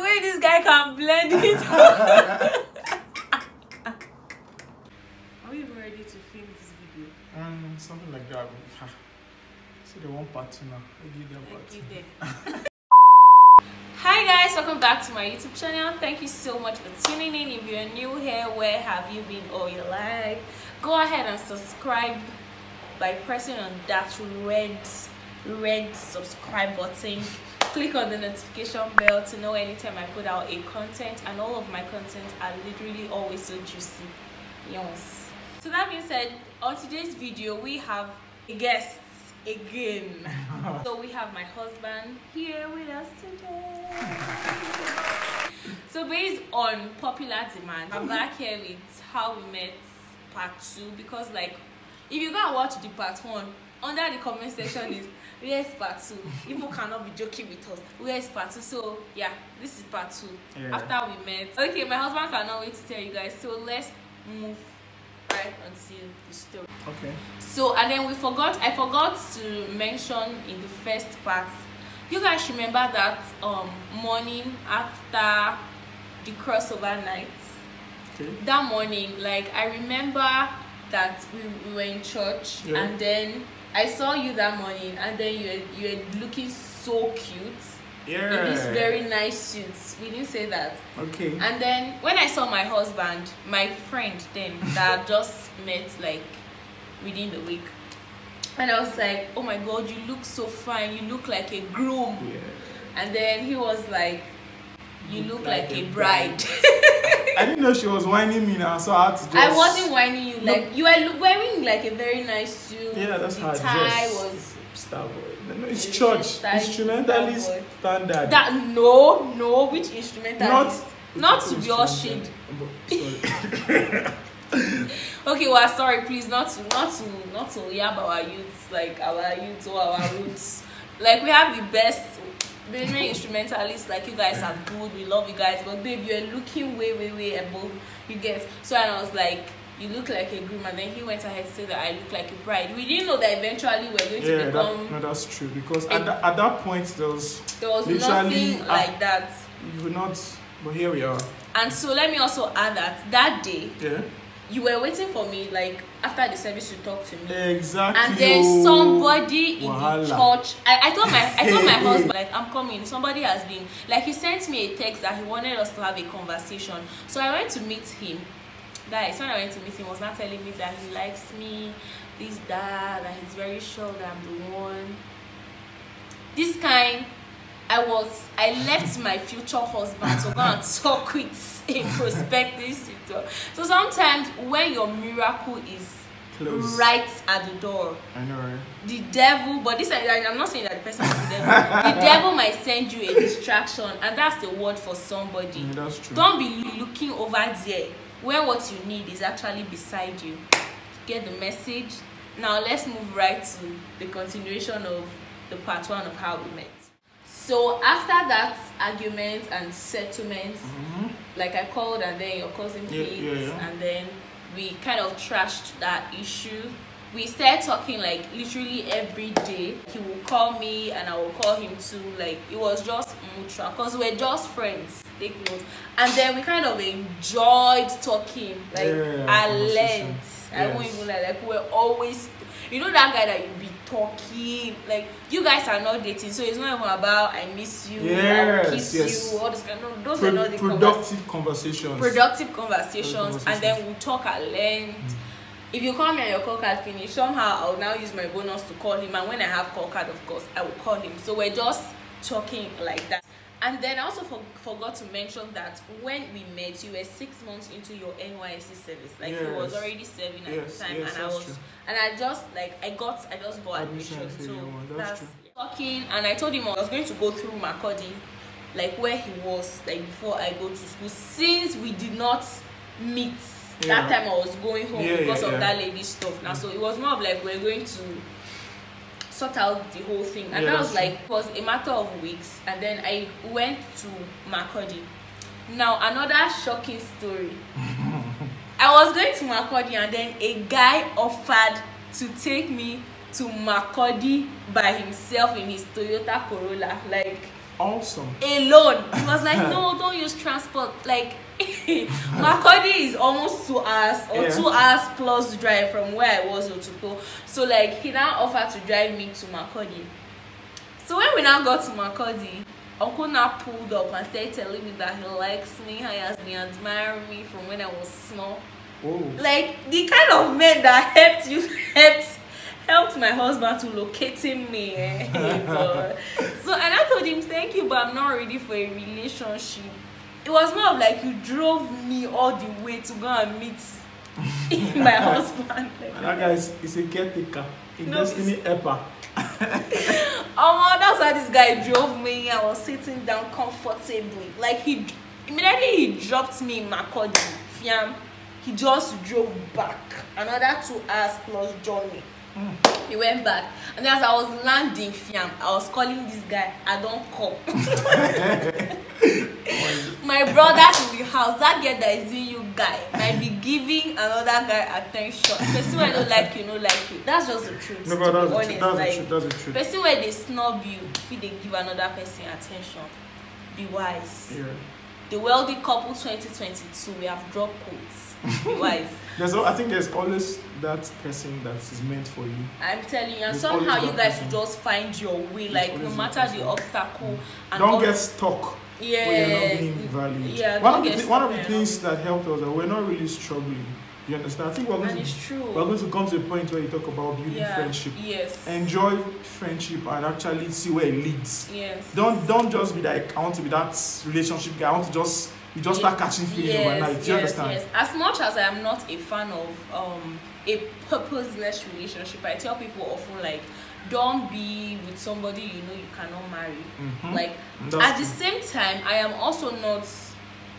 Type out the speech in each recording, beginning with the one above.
way this guy can blend it. Are we even ready to film this video? Something like that. See the one part two now. I give them part two. Hi guys, welcome back to my YouTube channel. Thank you so much for tuning in. If you're new here, where have you been all your life? Go ahead and subscribe by pressing on that red subscribe button. Click on the notification bell to know anytime I put out a content, and all of my content are literally always so juicy. Yes. So that being said, on today's video we have a guest again. So we have my husband here with us today. So based on popular demand, I'm back here with how we met part 2, because like if you go and watch the part 1, under the comment section is where's part 2. People cannot be joking with us. Where's part 2? So yeah, this is part 2. Yeah. After we met. Okay, my husband cannot wait to tell you guys. So let's move right until the story. Okay. So and then I forgot to mention in the first part. You guys remember that morning after the crossover night? Okay. That morning, like I remember that we were in church, yeah. And then I saw you that morning, and then you were looking so cute. Yeah. In this very nice suit. We didn't say that. Okay. And then when I saw my husband, my friend then that just met like within the week, and I was like, oh my god, you look so fine, you look like a groom. Yeah. And then he was like, you look like a bride. I didn't know she was whining me now, so I had to just... I wasn't whining you. Like you were wearing like a very nice suit. Yeah, that's how the tie was Starboy. No, it's church. Instrumentalist standard. That no, which instrumentalist? Not to be all shit. Okay, well, sorry, please, not to yab our youths, like our youths or our roots. Like we have the best instrumentalists. Like you guys are good, we love you guys, but babe, you're looking way above, you get. So and I was like, you look like a groom, and then he went ahead to say that I look like a bride. We didn't know that eventually we're going to become... No, that's true, because at that point there was nothing like that. You were not, but here we are. And so let me also add that day, yeah, you were waiting for me, like after the service you talked to me. Exactly. And then somebody in the church, I told my husband, like, I'm coming. Somebody has been, like, he sent me a text that he wanted us to have a conversation. So I went to meet him. Guys, when I went to meet him, he was not telling me that he likes me, this, that he's very sure that I'm the one. This kind, I left my future husband to go and talk with a prospective suitor. So sometimes when your miracle is close, right at the door, I know, right? The devil, but this I'm not saying that the person is the devil. The devil might send you a distraction, and that's the word for somebody. Yeah, that's true. Don't be looking over there when what you need is actually beside you. Get the message? Now let's move right to the continuation of the part 1 of how we met. So after that argument and settlement, like I called, and then your cousin picked, and then we kind of trashed that issue. We started talking like literally every day. He will call me and I will call him too. Like it was just mutual, because we're just friends. Take note. And then we kind of enjoyed talking. Like I learned. I won't even like we're always, you know, that guy that you be talking, like you guys are not dating, so it's not even about I miss you, I will kiss you, all this kind of, those are not the productive conversations. And then we'll talk at length. If you call me and your call card finish, somehow I'll now use my bonus to call him, and when I have call card, of course I will call him. So we're just talking like that. And then I also forgot to mention that when we met, you were 6 months into your NYSC service. Like he was already serving at the time, and I just got admission. So that's true. Talking, and I told him I was going to go through Makurdi, like where he was, like before I go to school, since we did not meet. That time I was going home because of that lady stuff. Now, so it was more of like we're going to sort out the whole thing, and that was like, it was a matter of weeks. And then I went to Makurdi. Now another shocking story. I was going to Makurdi, and then a guy offered to take me to Makurdi by himself in his Toyota Corolla. Like Awesome. Alone. He was like, no, don't use transport. Like, Makurdi is almost 2 hours or 2 hours plus drive from where I was Otuko. So like he now offered to drive me to Makurdi. So when we now got to Makurdi, Uncle now pulled up and started telling me that he likes me, he has been admiring me from when I was small. Oh. Like the kind of men that helped my husband to locating me. So and I told him thank you, but I'm not ready for a relationship. It was more of like you drove me all the way to go and meet my husband. Like, and that guy is a caretaker, a destiny helper. That's why this guy drove me. I was sitting down comfortably. Like immediately he dropped me in Makurdi, Fiam. He just drove back another 2 hours plus journey. He went back, and as I was landing, Fiam, I was calling this guy. I don't come. My brother's in the house. That girl that is in you guy might be giving another guy attention. Person where I don't like you, no like you. That's just the truth. No, but that's the truth. Person where they snub you, if they give another person attention, be wise. Yeah. The wealthy couple 2022, we have dropped quotes. Be wise. I think there's always that person that is meant for you. I'm telling you, and somehow you guys will just find your way. Like no matter the obstacle. And don't get stuck. Yes. When you're not being valued. Yeah, one of the things that helped us that we're not really struggling. You understand? I think we're going to come to a point where you talk about building friendship. Yes. Enjoy friendship and actually see where it leads. Yes. Don't just be like, I want to be that relationship guy. I want to just start catching feelings overnight. Do you understand? Yes. As much as I am not a fan of a purposeless relationship, I tell people often like, don't be with somebody you know you cannot marry. Mm-hmm. Like That's at true. the same time, I am also not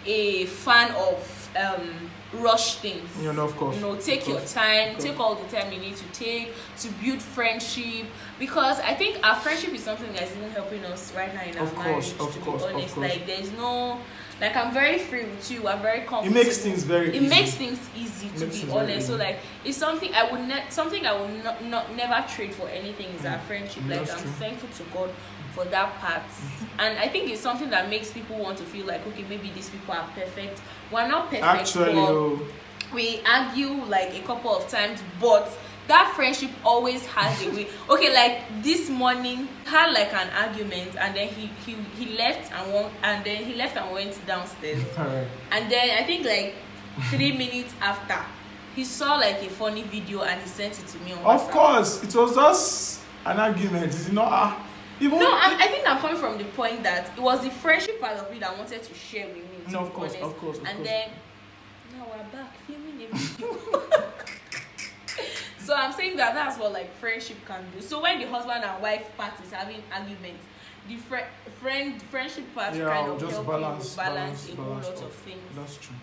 a fan of rush things. You know, of course. You know, take your time, take all the time you need to take to build friendship, because I think our friendship is something that's even helping us right now in our marriage. To be honest, like there's no, like I'm very free with you. I'm very comfortable. It makes things very easy. It makes things easy, to be honest. So like it's something I would never trade for anything is our friendship. Like I'm thankful to God for that part. And I think it's something that makes people want to feel like, okay, maybe these people are perfect. We're not perfect. Actually, we argue like a couple of times, but that friendship always has a way. Okay, like this morning had like an argument, and then he left and went downstairs. And then I think like 3 minutes after, he saw like a funny video and he sent it to me on WhatsApp. Of course, it was just an argument. It's not I think I'm coming from the point that it was the friendship part of it that I wanted to share with me. No, of course. Then now we're back filming a video. So I'm saying that's what like friendship can do. So when the husband and wife part is having arguments, the friendship part kind of just help balance a whole lot of things. That's true.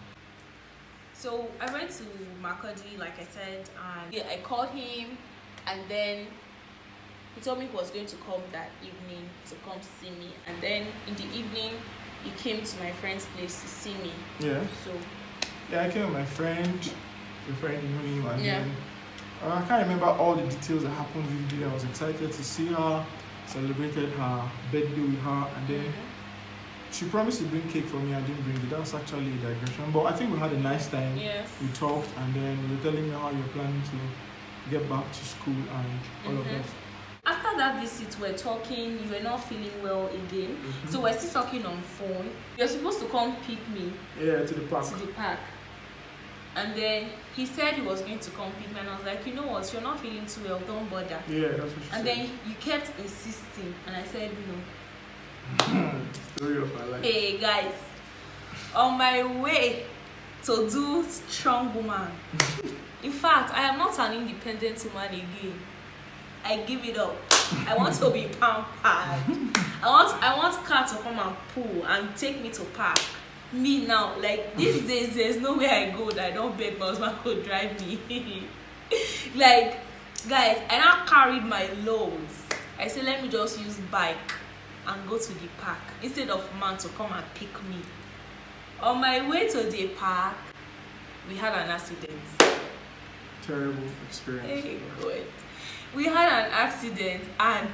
So I went to Makurdi, like I said, and I called him, and then he told me he was going to come that evening to come see me. And then in the evening, he came to my friend's place to see me. Yeah. So. Yeah, I came with my friend. The friend knew him, and then I can't remember all the details that happened vividly. I was excited to see her, celebrated her birthday with her, and then she promised to bring cake for me. I didn't bring it. That's actually a digression. But I think we had a nice time. Yes. We talked, and then you were telling me how you're planning to get back to school and all of that. After that visit, we're talking, you were not feeling well again. So we're still talking on phone. You're supposed to come pick me. Yeah, to the park. And then he said he was going to come pick me, and I was like, you know what, you're not feeling too well, don't bother. Yeah, that's what she said. And then you kept insisting, and I said no. Story of my life. Hey guys, on my way to do strong woman. In fact, I am not an independent woman again. I give it up. I want to be pampered. I want car to come and pull and take me to park. Me now, like these days, there's no way I go that I don't beg my husband to drive me. Like, guys, I now carried my loads. I said, let me just use bike and go to the park instead of man to come and pick me. On my way to the park, we had an accident. Terrible experience. Hey, God. We had an accident, and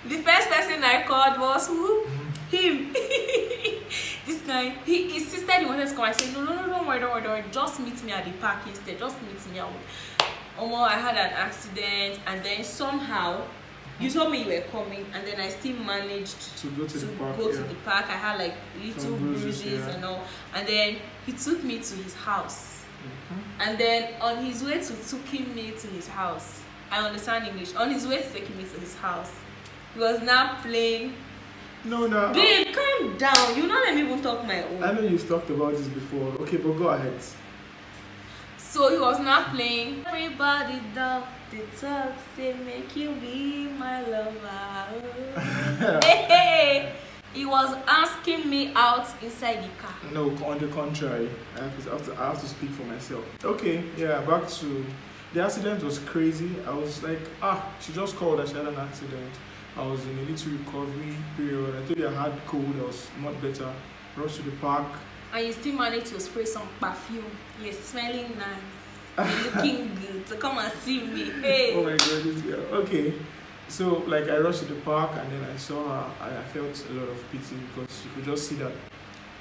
The first person I called was who? Him. This guy, he insisted he wanted to come. I said, no, don't worry. Just meet me at the park instead. Just meet me out. I had an accident, and then somehow you told me you were coming, and then I still managed to go to the park. I had like little bruises and all, and then he took me to his house. And then on his way to taking me to his house, I understand English. On his way to taking me to his house, he was now playing. No. Babe, calm down. You not let me even talk my own. I know you've talked about this before. Okay, but go ahead. So he was now playing. Everybody down the talk, say make you be my lover. Hey. He was asking me out inside the car. No, on the contrary. I have to speak for myself. Okay, yeah, back to the accident was crazy. I was like, she just called that she had an accident. I was in a little recovery period. I told you I had cold. I was much better. Rushed to the park. And you still managed to spray some perfume. You're smelling nice. You're looking good. So come and see me. Hey. Oh my God, this girl. Okay. So, like, I rushed to the park and then I saw her. I felt a lot of pity because you could just see that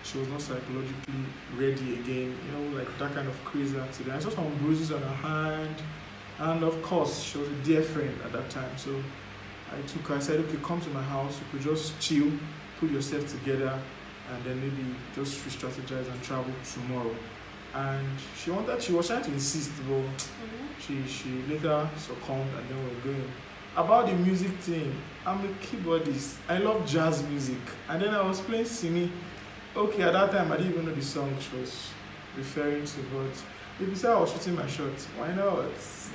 she was not psychologically ready again. You know, like that kind of crazy accident. I saw some bruises on her hand. And of course, she was a dear friend at that time. So, I took her. I said, okay, come to my house. You could just chill, put yourself together, and then maybe just re-strategize and travel tomorrow. And she was trying to insist, but she later succumbed, and then we're going. About the music thing, I'm a keyboardist. I love jazz music. And then I was playing Simi. Okay, at that time I didn't even know the song she was referring to, but if you say I was shooting my shot, why not?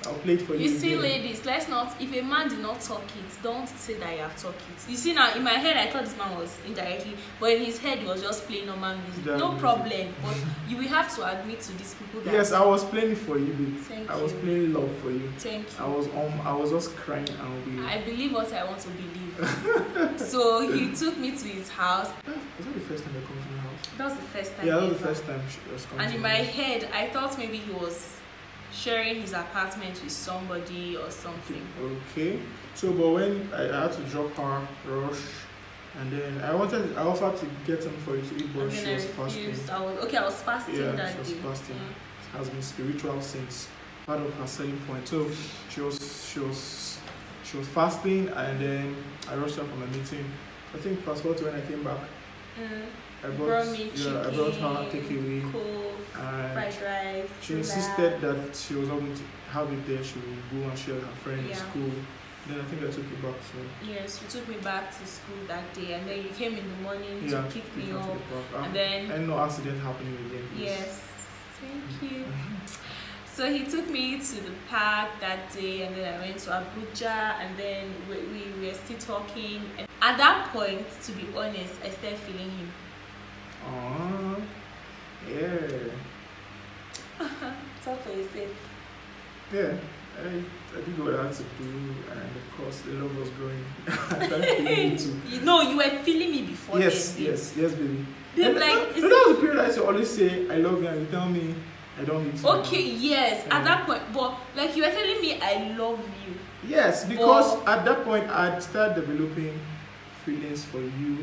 I'll play it for you. You see, ladies, let's not, if a man did not talk it, don't say that you have talked it. You see, now in my head I thought this man was indirectly, but in his head he was just playing normal music. No problem, but you will have to admit to these people that. Yes, I was playing it for you, babe. Thank I you. was playing love for you. Thank you. I was just crying and I believe what I want to believe. So he took me to his house. Was that the first time I come to my house? That was the first time. Yeah, that was the first time she was coming. And in my head, I thought maybe he was sharing his apartment with somebody or something. Okay. So, but when I had to drop her, rush, and then I offered to get some for you to eat, but she was fasting. I was fasting that day. Yeah, she was fasting. It has been spiritual since part of her selling point. So she was fasting, and then I rushed her from a meeting. I think fast forward to when I came back. I brought her takeaway, fried rice. She insisted that she was not going to have it there. She would go and share with her friend in school. Then I think I took you back. So. Yes, you took me back to school that day, and then you came in the morning to pick me up, and then and no accident happening again. Please. Yes, thank you. So he took me to the park that day, and then I went to Abuja, and then we were still talking. And at that point, to be honest, I started feeling him. Aww, yeah. Talk for yourself. Yeah, I did what I had to do, and of course the love was growing. I started feeling you too. No, you were feeling me before. Yes, baby. Babe, that was the period I used to always say I love you, and you tell me I don't need to. Okay, yes, at that point, but like you were telling me I love you. Yes, because at that point I'd started developing feelings for you.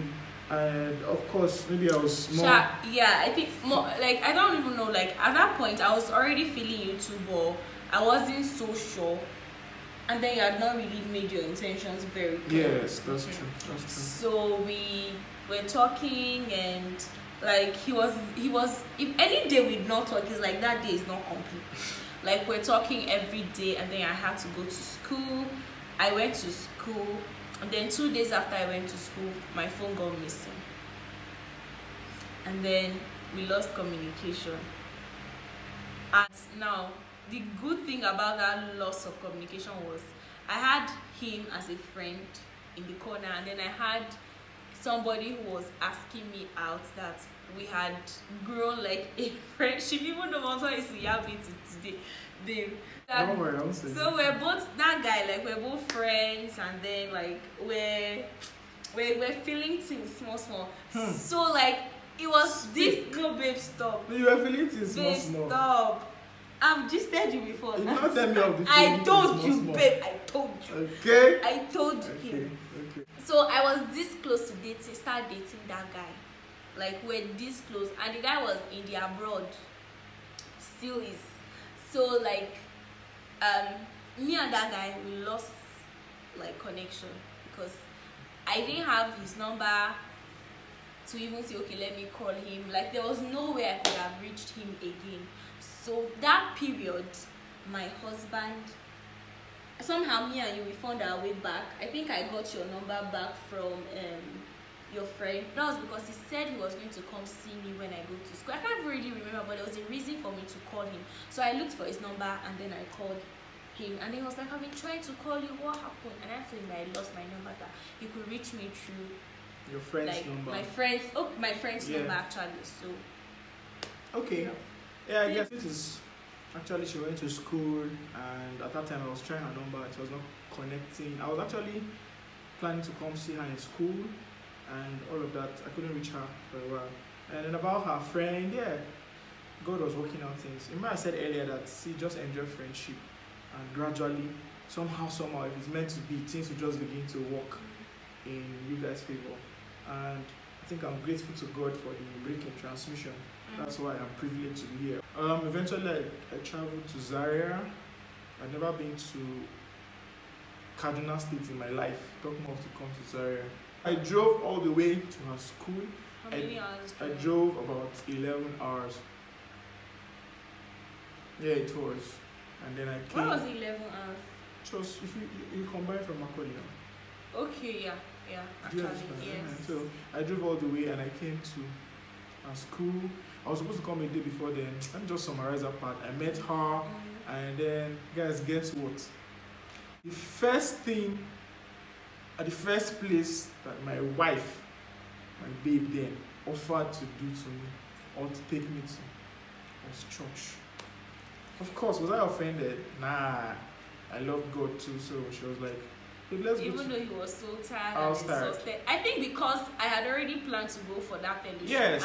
And of course, maybe I was more. Yeah, I think more like I don't even know. Like at that point, I was already feeling you too, but I wasn't so sure. And then you had not really made your intentions very clear. Yes, that's true. That's true. So we were talking, and like he was. If any day we'd not talk, it's like that day is not complete. Like we're talking every day, and then I had to go to school. I went to school. And then 2 days after I went to school, my phone got missing. And then we lost communication. And now, the good thing about that loss of communication was I had him as a friend in the corner, and then I had somebody who was asking me out that we had grown like a friendship, even though my is to have it today. So we're both that guy, like we're both friends, and then like we're feeling things small. So like it was this. No, babe, stop. You were feeling things small. Stop. I've just told you before. You not tell me of the I told you, babe. I told you. Okay. I told you. Okay. So I was this close to start dating that guy. Like we're this close, and the guy was in the abroad, still is. So like, me and that guy, we lost like connection because I didn't have his number to even say, okay, let me call him. Like there was no way I could have reached him again. So that period, my husband, somehow me and you, we found our way back. I think I got your number back from your friend. That was because he said he was going to come see me when I go to school. I can't really remember, but there was a reason for me to call him. So I looked for his number and then I called him, and then he was like, I've been trying to call you, what happened? And I told him that I lost my number, that you could reach me through your friend's like number. my friend's number actually. So okay, yeah, I guess it is. Actually, she went to school, and at that time I was trying her number. It was not connecting. I was actually planning to come see her in school and all of that. I couldn't reach her for a while. And then about her friend, yeah, God was working out things. Remember I said earlier that just enjoy friendship, and gradually, somehow, if it's meant to be, things will just begin to work in you guys' favor. And I think I'm grateful to God for the break in transmission. That's why I'm privileged to be here. Eventually, I traveled to Zaria. I've never been to Kaduna State in my life. Talking of to come to Zaria. I drove all the way to her school. how many hours? I drove about 11 hours. Yeah, it was. And then I came. What was 11 hours? Just if you combine from Macaulay now. Okay, yeah, Do you actually, understand? yes. So I drove all the way and I came to her school. I was supposed to come a day before then. Let me just summarize that part. I met her, and then guys, guess what? The first place that my wife, my babe then, offered to do to me or to take me to was church. Of course, was I offended? Nah, I love God too, so she was like, hey, let's go. Even though he was so tired I and was tired. exhausted. I think because I had already planned to go for that fellowship. Yes.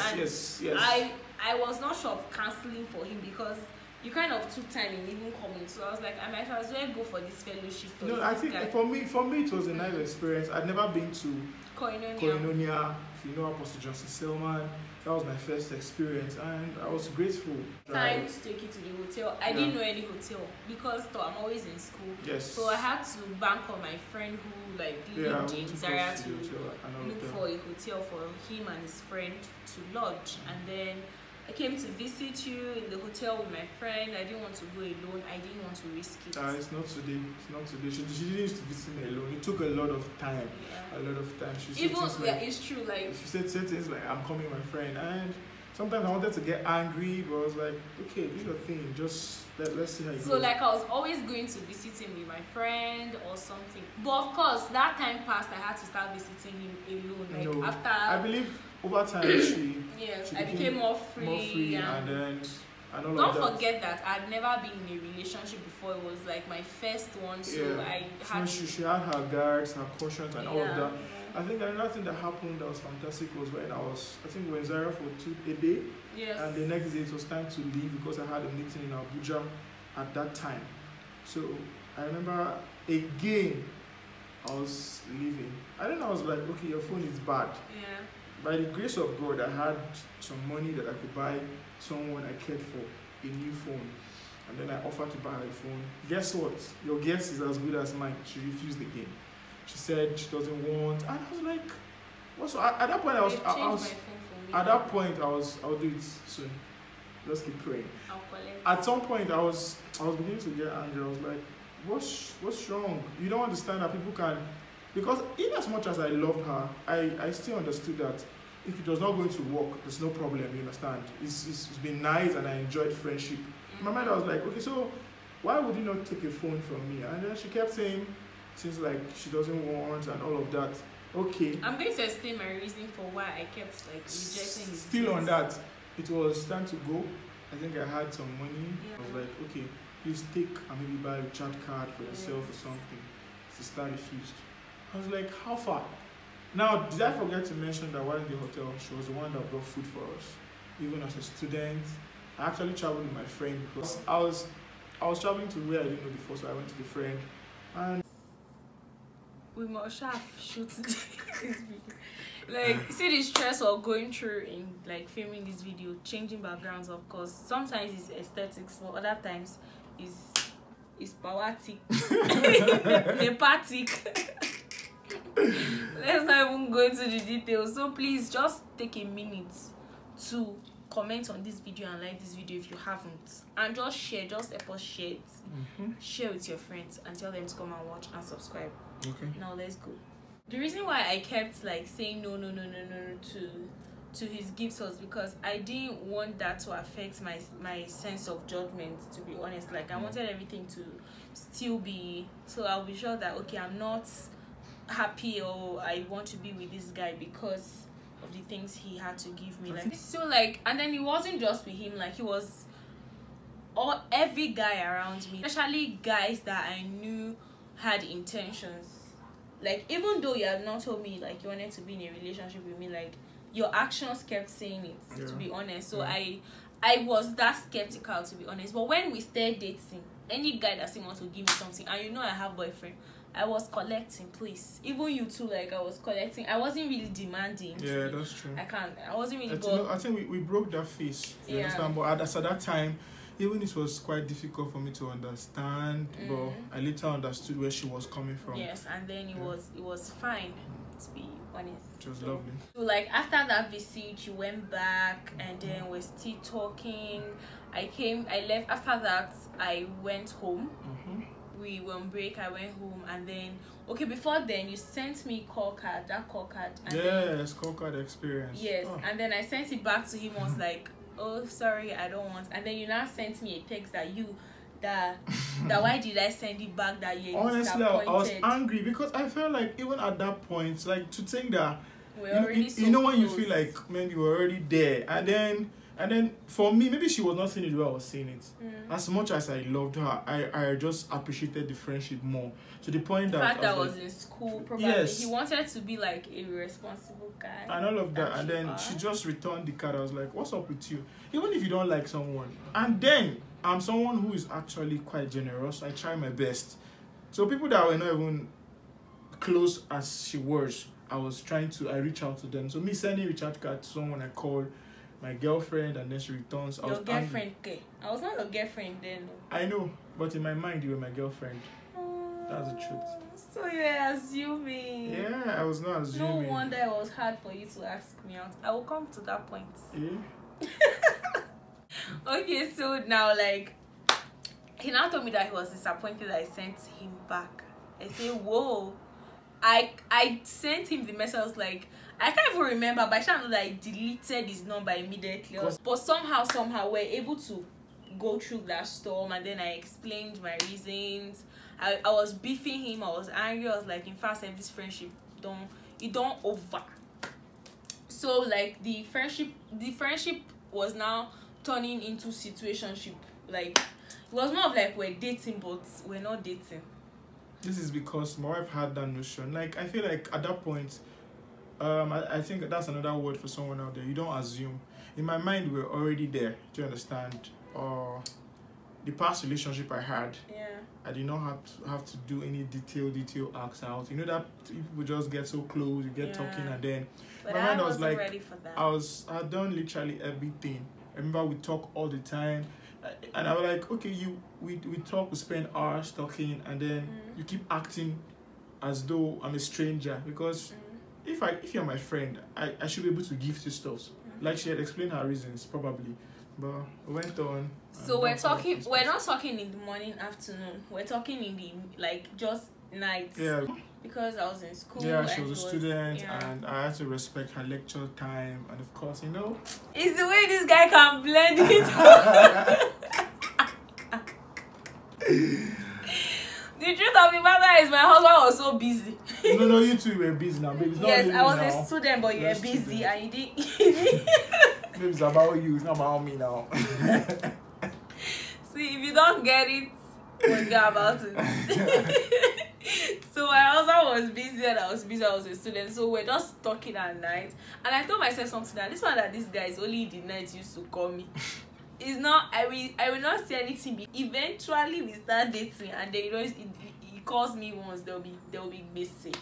I was not sure of cancelling for him because you kind of took time in even coming. So I was like, I might as well go for this fellowship. No, I think for me it was a nice experience. I'd never been to Koinonia. If you know Apostle Johnson Selman, that was my first experience, and I was grateful. Time to take you to the hotel. I didn't know any hotel because I'm always in school. Yes. So I had to bank on my friend who lived in Zaria to look for a hotel for him and his friend to lodge, and then I came to visit you in the hotel with my friend. I didn't want to go alone. I didn't want to risk it. It's not today. She didn't used to visit me alone. It took a lot of time. Yeah. A lot of time. She Even said it's true. Like she said things like, "I'm coming, my friend," and sometimes I wanted to get angry, but I was like, "Okay, do your thing. Just let's see how it goes." So like I was always going to visit him with my friend or something. But of course, that time passed. I had to start visiting him alone. Like after I believe over time she I became more free and all don't of that. forget that I'd never been in a relationship before. It was like my first one, so I had she had her guards, her cautions, and all of that. Yeah. I think another thing that happened that was fantastic was when we were in Zaria for a day. Yes. And the next day it was time to leave because I had a meeting in Abuja at that time. So I remember again I was leaving. I was like, okay, your phone is bad. Yeah. By the grace of God, I had some money that I could buy someone I cared for a new phone. And then I offered to buy her a phone. Guess what? Your guess is as good as mine. She refused again. She said she doesn't want. And I was like, what? So at that point, I'll do it soon. Just keep praying. I'll collect. At some point, I was beginning to get angry. I was like, what's wrong? You don't understand that people can. Because in as much as I loved her, I still understood that if it was not going to work, there's no problem, you understand? It's been nice and I enjoyed friendship. In my mind, I was like, okay, so why would you not take a phone from me? And then she kept saying things like she doesn't want and all of that. Okay. I'm going to explain my reason for why I kept rejecting his Still on that, it was time to go. I think I had some money. Yeah. I was like, okay, please take and maybe buy a recharge card for yourself or something. Sister refused. I was like, how far? Now, did I forget to mention that while in the hotel, she was the one that brought food for us. Even as a student, I actually traveled with my friend because I was traveling to where I didn't know before, so I went to the friend. And we must have shoot this video. Like, see the stress of going through in like filming this video, changing backgrounds, of course. Sometimes it's aesthetics, but other times it's poetic, hepatic. Let's not even go into the details. So please just take a minute to comment on this video and like this video if you haven't, and just share. Just help us share it. Share with your friends and tell them to come and watch and subscribe. Okay. Now let's go. The reason why I kept like saying no to his gifts was because I didn't want that to affect my sense of judgment, to be honest. Like, I wanted everything to still be, so I'll be sure that okay, I'm not happy or I want to be with this guy because of the things he had to give me. Like, so like, and then it wasn't just with him, like, he was every guy around me, especially guys that I knew had intentions. Like, even though you had not told me like you wanted to be in a relationship with me, like, your actions kept saying it, to be honest. So I was that skeptical, to be honest. But when we started dating, any guy that still wants to give me something, and you know I have boyfriend, I was collecting, please. Even you too, like, I was collecting. I wasn't really demanding. Yeah, that's true. I wasn't really I think we broke that phase. You understand? But at that time, even it was quite difficult for me to understand, but I later understood where she was coming from. Yes, and then it was fine, to be honest. It was lovely. So like, after that visit, you went back, and then we're still talking. I left. After that, I went home. We were on break. I went home, and then before then you sent me call card. And yes, call card experience. Yes, and then I sent it back to him. I was like, oh, sorry, I don't want. And then you now sent me a text that why did I send it back, that you're honestly, I was angry because I felt like even at that point, like, to think that you know when you feel like, man, you were already there, and then for me, maybe she was not seeing it the way I was seeing it. As much as I loved her, I just appreciated the friendship more, to the point that the fact that I was in school, probably. Yes. He wanted to be like a responsible guy and all of that, and then she just returned the card. I was like, what's up with you? Even if you don't like someone, and then I'm someone who is actually quite generous. I try my best. So people that were not even close as she was, I reach out to them. So me sending recharge card to someone I called my girlfriend, and then she returns. Your girlfriend, okay. I was not your girlfriend then. I know, but in my mind you were my girlfriend. That's the truth. So you're assuming. Yeah, I was not assuming. No wonder it was hard for you to ask me out. I will come to that point. Yeah. Okay, so now, like, he now told me that he was disappointed that I sent him back. I say, whoa. I sent him the message. I was like, I can't even remember, but I should know that I deleted his number immediately. But somehow we're able to go through that storm, and then I explained my reasons. I was beefing him. I was angry. I was like, in fact, this friendship don't over. So like, the friendship was now turning into situationship. Like, it was more of like we're dating, but we're not dating. This is because my wife had that notion. Like, I feel like at that point, I think that's another word for someone out there. You don't assume. In my mind, we're already there. Do you understand? The past relationship I had, I did not have to do any detail acts out. You know that people just get so close, you get talking, and then but my mind I was like, ready for that. I had done literally everything. I remember we talk all the time, and I was like, okay, we talk, we spend hours talking, and then you keep acting as though I'm a stranger, because if you're my friend, I should be able to give you stuff. Like, she had explained her reasons probably, but we went on. So we're not talking in the morning, afternoon. We're talking in the, like, just nights. Yeah. Because I was in school. Yeah, she was a student, and I had to respect her lecture time, and of course, it's the way this guy can blend it. The truth of the matter is, my husband was so busy. No, you two were busy now, baby. It's not yes, really I was now. a student, but you were busy, and you didn't. Baby, it's about you. It's not about me now. See, if you don't get it, forget about it. So my husband was busy, and I was busy. I was a student, so we're just talking at night. And I told myself something, that this guy is only in the night used to call me. It's not. I will not say anything. Eventually, we start dating, and then he calls me once, they'll be missing.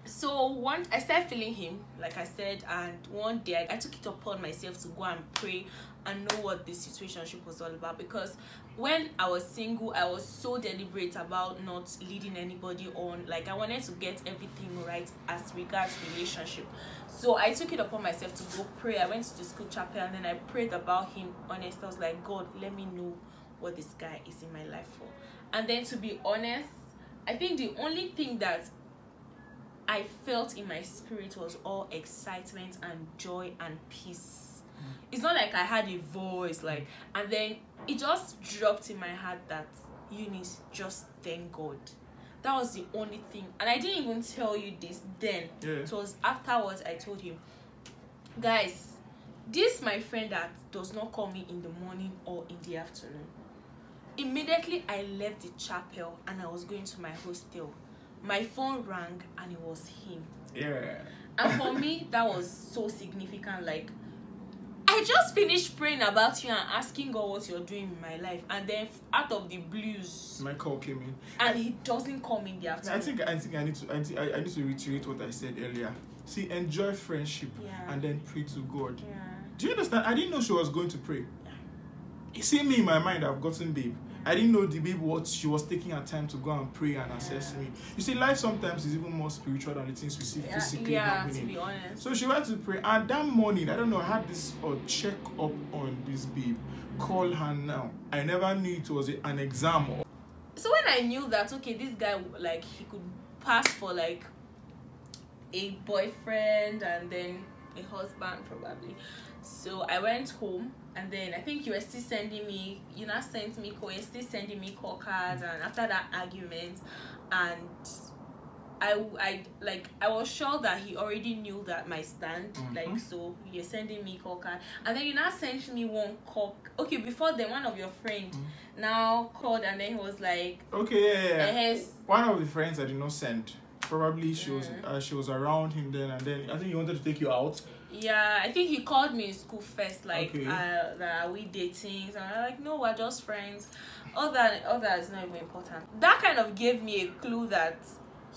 So I started feeling him, like I said, and one day I took it upon myself to go and pray and know what this situationship was all about, because when I was single, I was so deliberate about not leading anybody on. Like, I wanted to get everything right as regards relationship. So I took it upon myself to go pray. I went to the school chapel and then I prayed about him. Honest, I was like, God, let me know what this guy is in my life for. And then, to be honest, I think the only thing that I felt in my spirit was all excitement and joy and peace. It's not like I had a voice, like, and then it just dropped in my heart that, Eunice, just thank God. That was the only thing. And I didn't even tell you this then. Yeah. It was afterwards I told him, guys, this my friend that does not call me in the morning or in the afternoon. Immediately I left the chapel and I was going to my hostel. My phone rang and it was him. Yeah. And for me, that was so significant. Like, I just finished praying about you and asking God what you're doing in my life, and then out of the blues, my call came in, and he doesn't come in the afternoon. I think I need to reiterate what I said earlier. See, enjoy friendship, and then pray to God. Yeah. Do you understand? I didn't know she was going to pray. You see, me in my mind, I've gotten babe. I didn't know the babe what she was taking her time to go and pray and assess me. You see, life sometimes is even more spiritual than the things we see physically happening. To be honest. So she went to pray, and that morning, I don't know, I had this check up on this babe. Call her now. I never knew it was an exam. So when I knew that, okay, this guy, like, he could pass for like a boyfriend and then a husband probably. So I went home, and then I think you were still sending me, you now sent me call, you're still sending me call cards, and after that argument, and I was sure that he already knew that my stand, like, so you're sending me call card, and then you now sent me one call. Okay, before then, one of your friends now called, and then he was like, okay, one of the friends I did not send. Probably she was around him then, and then I think he wanted to take you out. Yeah, I think he called me in school first, like, are we dating? So I'm like, no, we're just friends. All that is not even important. That kind of gave me a clue that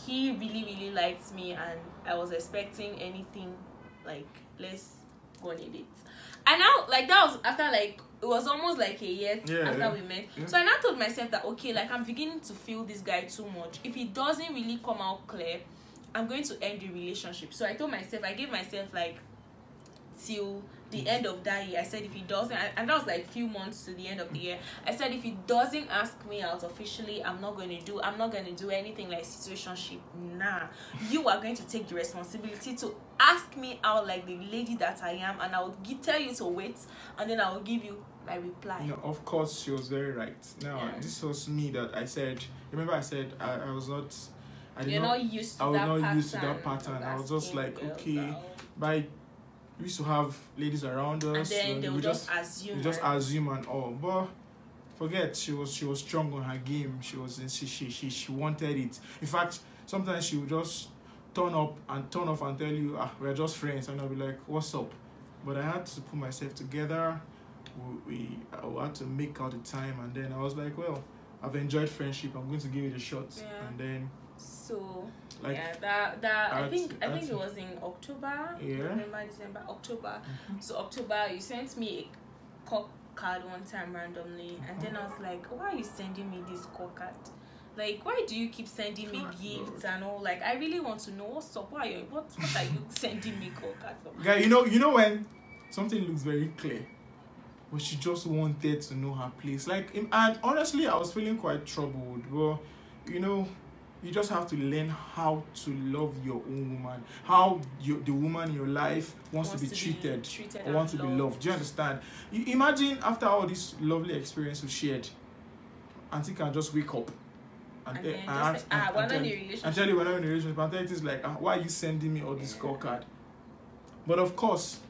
he really, really liked me, and I was expecting anything, like, let's go on a date. And now, like, that was after, like, it was almost like a year after we met. Yeah. So I now told myself that, okay, like, I'm beginning to feel this guy too much. If he doesn't really come out clear, I'm going to end the relationship. So I told myself, I gave myself, like, till the end of that year. I said if he doesn't, and that was like few months to the end of the year, I said if he doesn't ask me out officially, I'm not going to do anything like situationship. Nah, you are going to take the responsibility to ask me out like the lady that I am, and I will tell you to wait, and then I will give you my reply. You know, of course she was very right. Now this was me that I said, remember I said I was not, You're not used to that pattern. I was just like, okay, we used to have ladies around us, and then they would just assume. Just assume and all. But forget, she was strong on her game. She wanted it. In fact, sometimes she would just turn off and tell you, we're just friends, and I'll be like, what's up? But I had to put myself together. I had to make out the time, and then I was like, well, I've enjoyed friendship. I'm going to give it a shot, and then. So like, I think it was in October, November, December, October. So October, you sent me a call card one time randomly, and then I was like, why are you sending me this call card? Like, why do you keep sending me gifts and all? Like, I really want to know what's up. What are you sending me call card for? Guy, you know when something looks very clear, but she just wanted to know her place. Like, and honestly, I was feeling quite troubled. But you know, you just have to learn how to love your own woman. How the woman in your life wants to be treated or wants to be loved. Do you understand? You imagine after all this lovely experience we shared, Auntie can just wake up and tell you we're not in a relationship. And tell you things like, why are you sending me all this scorecard? But of course,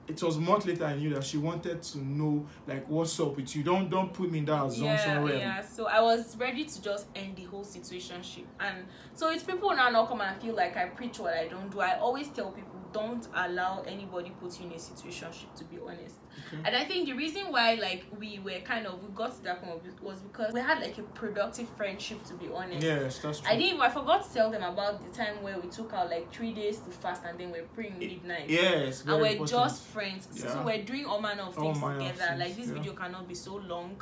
it was months later I knew that she wanted to know, like, what's up with you. Don't put me in that assumption realm. Yeah, so I was ready to just end the whole situationship. And so it's people now not come and feel like I preach what I don't do. I always tell people, don't allow anybody put you in a situationship, to be honest. Okay. And I think the reason why like we got to that point was because we had like a productive friendship, to be honest. Yes, that's true. I forgot to tell them about the time where we took out like 3 days to fast and then we're praying midnight. Yes, and we're important. just friends. Yeah. So we're doing all manner of things together. Things, like this yeah. video cannot be so long,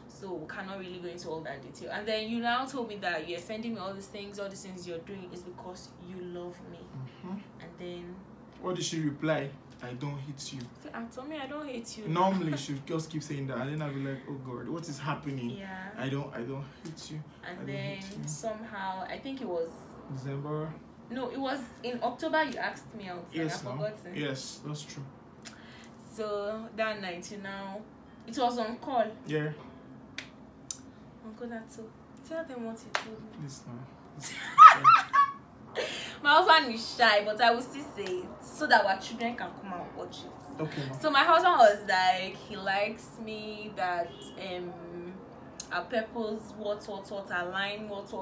so we cannot really go into all that detail. And then you now told me that you're sending me all these things you're doing is because you love me. And then what did she reply? I don't hate you. Told me I don't hate you. Normally she would just keep saying that, and then I'll be like, oh God, what is happening? Yeah. I don't hate you. And then somehow I think it was December. No, it was in October you asked me out. Yes, I forgot. Yes, that's true. So that night, it was on call. Yeah. Uncle Nato, tell them what you told me. Please now. My husband is shy, but I will still say it so that our children can come and watch it. Okay. Ma. So my husband was like, he likes me, that our purpose, what, align, what,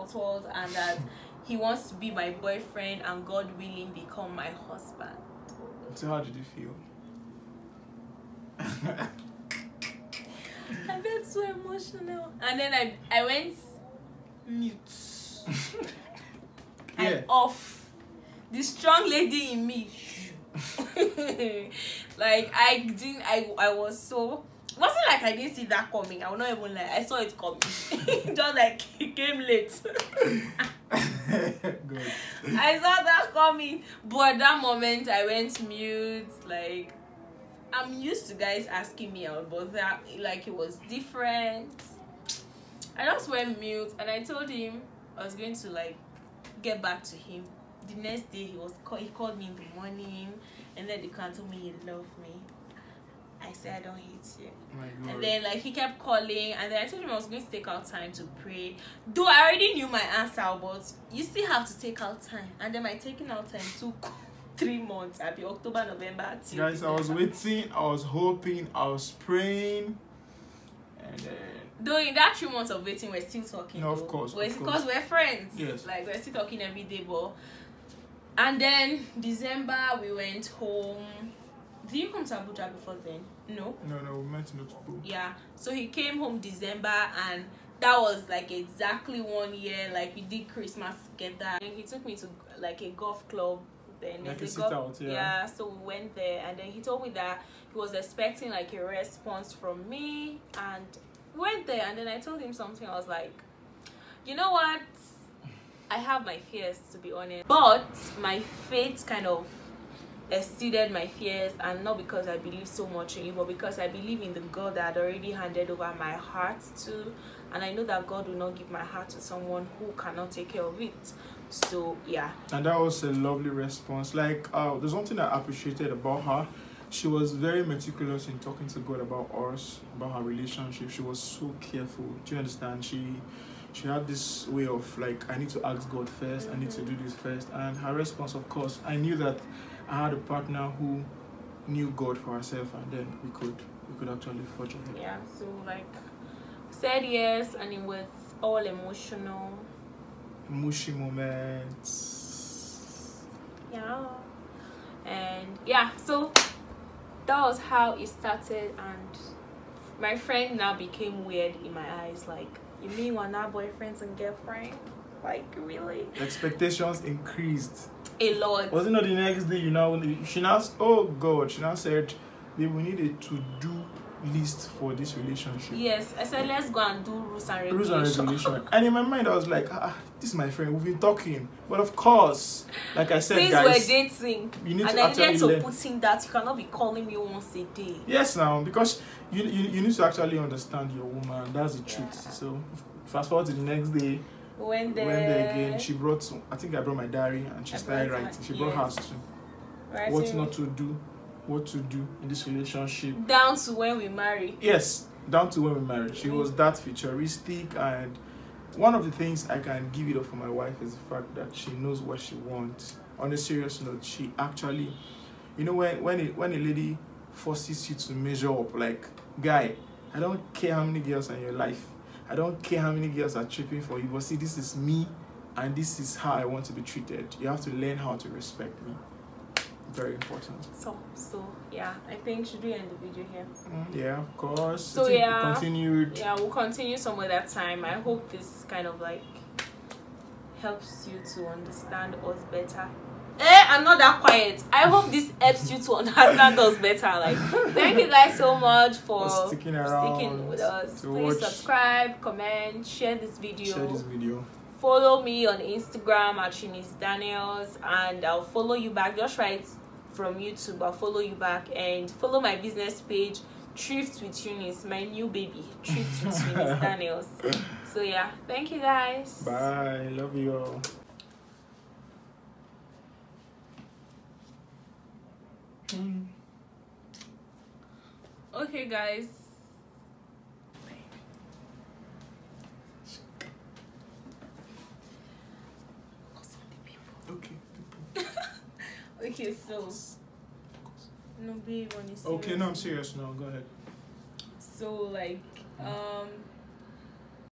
and that he wants to be my boyfriend and God willing become my husband. So how did you feel? I felt so emotional. And then I went mute. Yeah. And off. The strong lady in me. Like I was so, it wasn't like I didn't see that coming. I will not even lie. I saw it coming. Just like it came late. Good. I saw that coming. But at that moment I went mute. Like, I'm used to guys asking me out, but that, like, it was different. I just went mute and I told him I was going to like get back to him. The next day he called me in the morning, and then he told me he loved me. I said I don't hate you. My God. And then like he kept calling, and then I told him I was going to take out time to pray. Though I already knew my answer, but you still have to take out time. And then my taking out time took 3 months. I'll be October, November. Guys, I was waiting, I was hoping, I was praying, and though in that 3 months of waiting, we're still talking. no, of course. Because we're friends. Yes. Like, we're still talking every day, but. And then December we went home. Did you come to Abuja before then? No. No, we meant not to go. Yeah. So he came home December, and that was like exactly 1 year. Like, we did Christmas together. And he took me to like a golf club. Then Like there's a sit-out, yeah. Yeah. So we went there, and then he told me that he was expecting like a response from me, and went there. And then I told him something. I was like, you know what? I have my fears, to be honest, but my faith kind of exceeded my fears, and not because I believe so much in you, but because I believe in the God that had already handed over my heart to, and I know that God will not give my heart to someone who cannot take care of it. So yeah. And that was a lovely response. Like, there's one thing I appreciated about her. She was very meticulous in talking to God about us, about her relationship. She was so careful. Do you understand? She had this way of like, I need to ask God first, I need to do this first. And her response, of course, I knew that I had a partner who knew God for herself, and then we could actually forge ahead. Yeah, so like said yes, and it was all emotional. Mushy moments. Yeah. And yeah, so that was how it started, and my friend now became weird in my eyes. Like, you mean we're not boyfriends and girlfriends? Like, really? Expectations increased. A lot. Was it not the next day she now, oh God, she now said, babe, we need a to-do list for this relationship. Yes, I said let's go and do rules and regulations. Rules and regulation. And in my mind I was like, this is my friend, we've been talking. But of course, like I said, since guys, we're dating, you need and to I needed actually to learn. put in that you cannot be calling me once a day. Yes, now, because you need to actually understand your woman. That's the truth. Yeah. So fast forward to the next day. We went there. Again. She brought I think I brought my diary, and she started writing. She brought hers too. Writing. What not to do, what to do in this relationship. Down to when we marry. Yes, down to when we married. She was that futuristic, and one of the things I can give it up for my wife is the fact that she knows what she wants. On a serious note, she actually, when a lady forces you to measure up, like, guy, I don't care how many girls are in your life, I don't care how many girls are tripping for you, but see, this is me, and this is how I want to be treated. You have to learn how to respect me. very important. So yeah, I think should we end the video here? Yeah, of course. So yeah, continued. Yeah, we'll continue some other time. I hope this kind of like helps you to understand us better. I'm not that quiet. I hope this helps you to understand us better. Like, thank you guys so much for sticking with us. Please watch. subscribe, comment, share this video. Follow me on Instagram at Eunice Daniels, and I'll follow you back. Just write from YouTube. I'll follow you back, and follow my business page, Thrift with Eunice, my new baby, Thrift with Eunice Daniels. So yeah, thank you guys. Bye. Love you all. Okay, guys. Okay, so no, babe, when you okay, no, I'm serious now. Go ahead. So like